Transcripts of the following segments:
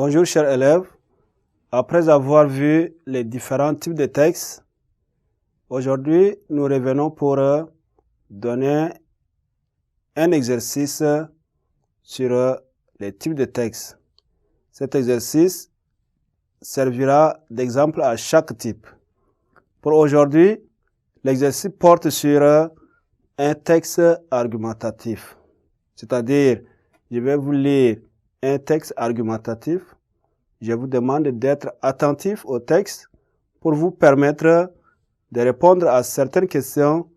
Bonjour chers élèves, après avoir vu les différents types de textes, aujourd'hui nous revenons pour donner un exercice sur les types de textes. Cet exercice servira d'exemple à chaque type. Pour aujourd'hui, l'exercice porte sur un texte argumentatif, c'est-à-dire je vais vous lire un texte argumentatif. Je vous demande d'être attentif au texte pour vous permettre de répondre à certaines questions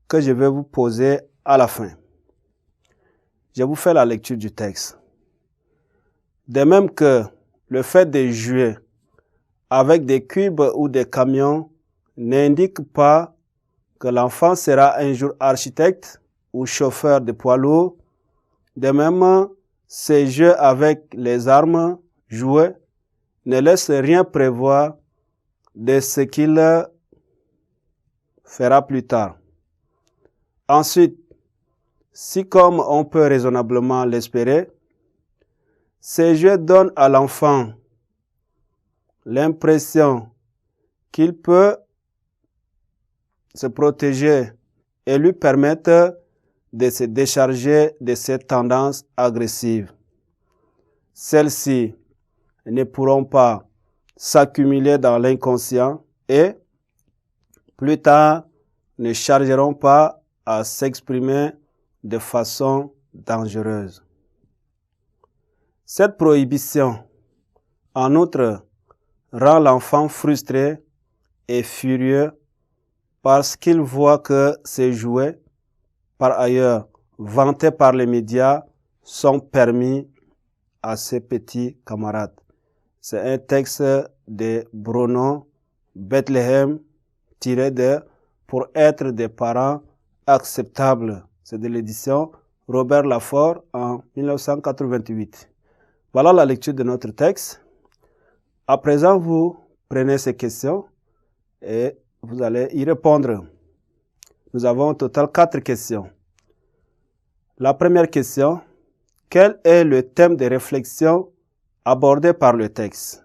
que je vais vous poser à la fin. Je vous fais la lecture du texte. De même que le fait de jouer avec des cubes ou des camions n'indique pas que l'enfant sera un jour architecte ou chauffeur de poids lourd, de même, ces jeux avec les armes jouées ne laissent rien prévoir de ce qu'il fera plus tard. Ensuite, si comme on peut raisonnablement l'espérer, ces jeux donnent à l'enfant l'impression qu'il peut se protéger et lui permettre de se décharger de ses tendances agressives. Celles-ci ne pourront pas s'accumuler dans l'inconscient et, plus tard, ne chargeront pas à s'exprimer de façon dangereuse. Cette prohibition, en outre, rend l'enfant frustré et furieux parce qu'il voit que ces jouets, par ailleurs vantés par les médias, sont permis à ses petits camarades. C'est un texte de Bruno Bethléem tiré de Pour être des parents acceptables. C'est de l'édition Robert Laffort en 1988. Voilà la lecture de notre texte. À présent, vous prenez ces questions et vous allez y répondre. Nous avons au total 4 questions. La première question, quel est le thème de réflexion abordé par le texte?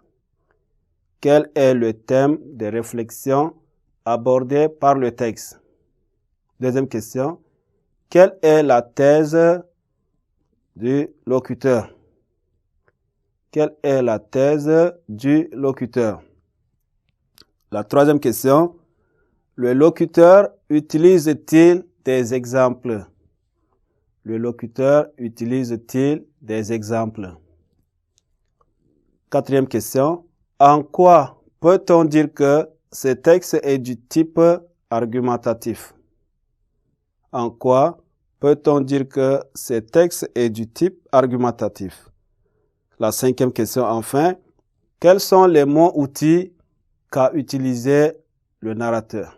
Quel est le thème de réflexion abordé par le texte? Deuxième question, quelle est la thèse du locuteur? Quelle est la thèse du locuteur? La troisième question, le locuteur utilise-t-il des exemples? Le locuteur utilise-t-il des exemples? Quatrième question, en quoi peut-on dire que ce texte est du type argumentatif? En quoi peut-on dire que ce texte est du type argumentatif? La cinquième question enfin, quels sont les mots-outils qu'a utilisé le narrateur?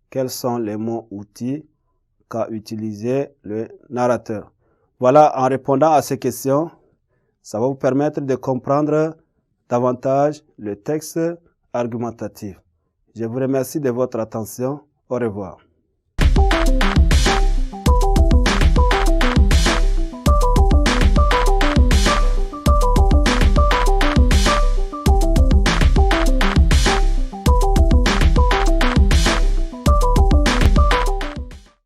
Quels sont les mots-outils qu'a utilisé le narrateur? Voilà, en répondant à ces questions, ça va vous permettre de comprendre davantage le texte argumentatif. Je vous remercie de votre attention. Au revoir.